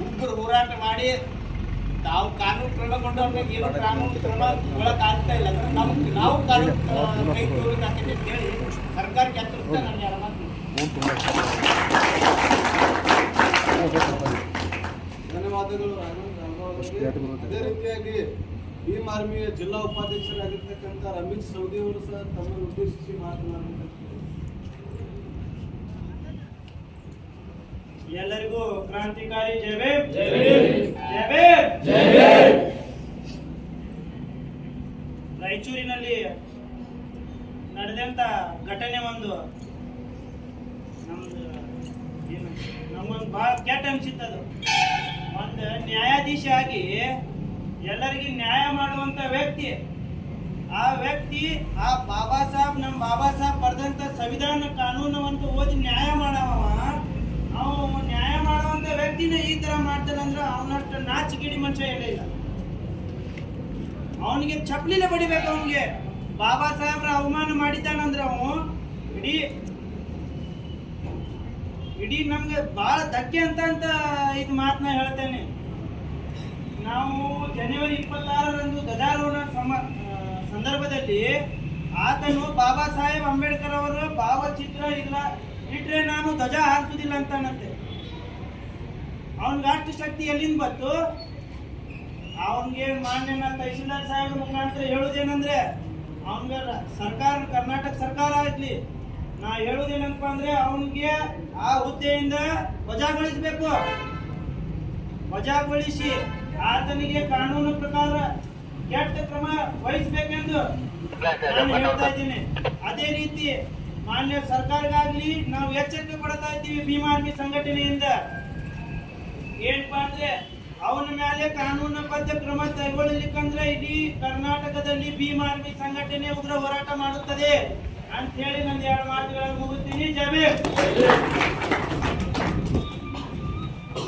ಉಗ್ರ ಹೋರಾಟ ಮಾಡಿ ನಾವು ಕಾನೂನು ಕ್ರಮಗೊಂಡವ್ರಿಗೆ ಏನು ಕಾನೂನು ಕ್ರಮ ತಗೊಳಕ್ ಆಗ್ತಾ ಇಲ್ಲ ಅಂದ್ರೆ ನಾವು ಕಾನೂನು ಕೈ ತೋರಿಕಾಗ್ತೈತೆ ಅಂತ ಹೇಳಿ ಸರ್ಕಾರಕ್ಕೆ ಎಚ್ಚರಿಸ್ತಾ ನಾನು ಯಾರ ಧನ್ಯವಾದಗಳು. ಅದೇ ರೀತಿಯಾಗಿ ಭೀಮ್ ಆರ್ಮಿಯ ಜಿಲ್ಲಾ ಉಪಾಧ್ಯಕ್ಷರಾಗಿರ್ತಕ್ಕಂಥ ರಮೇಶ್ ಸೌದಿ ಅವರು ಸಹ ತಮ್ಮನ್ನು ಉದ್ದೇಶಿಸಿ ಮಾತನಾಡಬೇಕು. ಎಲ್ಲರಿಗೂ ಕ್ರಾಂತಿಕಾರಿ ಜೈ ಭೀಮ್, ಜೈ ಭೀಮ್, ಜೈ ಭೀಮ್, ಜೈ ಭೀಮ್. ರಾಯಚೂರಿನಲ್ಲಿ ನಡೆದಂತ ಘಟನೆ ಒಂದು ನಮ್ಗೊಂದು ಬಹಳ ಕೆಟ್ಟ ಅನ್ಸಿತ್ತದು. ಒಂದು ನ್ಯಾಯಾಧೀಶ ಆಗಿ ಎಲ್ಲರಿಗೂ ನ್ಯಾಯ ಮಾಡುವಂತ ವ್ಯಕ್ತಿ, ಆ ವ್ಯಕ್ತಿ ಆ ಬಾಬಾ ಸಾಹೇಬ್ ನಮ್ಮ ಬಾಬಾ ಸಾಹೇಬ್ ಬರೆದಂತ ಸಂವಿಧಾನ ಕಾನೂನವಂತೂ ಓದಿ ನ್ಯಾಯ ಮಾಡವ, ಅವನು ನ್ಯಾಯ ಮಾಡುವಂತ ವ್ಯಕ್ತಿನೇ ಈ ತರ ಮಾಡ್ತಾನಂದ್ರೆ ಅವನಷ್ಟು ನಾಚಿಕೆಡಿ ಮನುಷ್ಯ ಎಲ್ಲ ಇಲ್ಲ. ಅವನಿಗೆ ಚಪ್ಪಲಿಲೆ ಬಡಿಬೇಕು. ಅವನಿಗೆ ಬಾಬಾ ಸಾಹೇಬ್ರ ಅವಮಾನ ಮಾಡಿದ್ದಾನಂದ್ರೆ ಅವನು ಇಡೀ ನಮ್ಗೆ ಬಹಳ ಧಕ್ಕೆ ಅಂತ ಇದು ಮಾತನ್ನ ಹೇಳ್ತೇನೆ. ನಾವು ಜನವರಿ 26ರಂದು ಧ್ವಜಾರೋಹಣ ಸಂದರ್ಭದಲ್ಲಿ ಆತನು ಬಾಬಾ ಸಾಹೇಬ್ ಅಂಬೇಡ್ಕರ್ ಅವರ ಭಾವಚಿತ್ರ ಇಲ್ಲ ಇಟ್ರೆ ನಾನು ಧ್ವಜ ಹಾರಿಸುದಿಲ್ಲ ಅಂತಾನಂತೆ. ಅವನ್ಗೆ ಅಷ್ಟು ಶಕ್ತಿ ಎಲ್ಲಿಂದ ಬಂತು? ಅವನ್ಗೆ ಮಾನ್ಯ ತಹಶೀಲ್ದಾರ್ ಸಾಹೇಬ್ ಮುಖಾಂತರ ಹೇಳುದೇನಂದ್ರೆ ಅವನ್ಗೆ ಸರ್ಕಾರ, ಕರ್ನಾಟಕ ಸರ್ಕಾರ ಆಗ್ಲಿ, ನಾ ಹೇಳುದೇನಪ್ಪ ಅಂದ್ರೆ ಅವನ್ಗೆ ಆ ಹುದ್ದೆಯಿಂದ ವಜಾಗೊಳಿಸಬೇಕು. ವಜಾಗೊಳಿಸಿ ಆತನಿಗೆ ಕಾನೂನು ಪ್ರಕಾರ ಕೆಟ್ಟ ಕ್ರಮ ವಹಿಸಬೇಕೆಂದು ನಾನು ಹೇಳ್ತಾ ಇದ್ದೀನಿ. ಅದೇ ರೀತಿ ಮಾನ್ಯ ಸರ್ಕಾರಗಾಗ್ಲಿ ನಾವು ಎಚ್ಚರಿಕೆ ಕೊಡ್ತಾ ಇದ್ದೀವಿ ಭೀಮ್ ಆರ್ಮಿ ಸಂಘಟನೆಯಿಂದ. ಏನಪ್ಪಾ ಅಂದ್ರೆ ಅವನ ಮೇಲೆ ಕಾನೂನುಬದ್ಧ ಕ್ರಮ ಕೈಗೊಳ್ಳಲಿಕ್ಕಂದ್ರೆ ಇಡೀ ಕರ್ನಾಟಕದಲ್ಲಿ ಭೀಮ್ ಆರ್ಮಿ ಸಂಘಟನೆ ಉಗ್ರ ಹೋರಾಟ ಮಾಡುತ್ತದೆ ಅಂತ ಹೇಳಿ ನನ್ನ 2 ಮಾತುಗಳನ್ನು ಮುಗಿಸ್ತೀನಿ. ಜೈ ಭೀಮ್.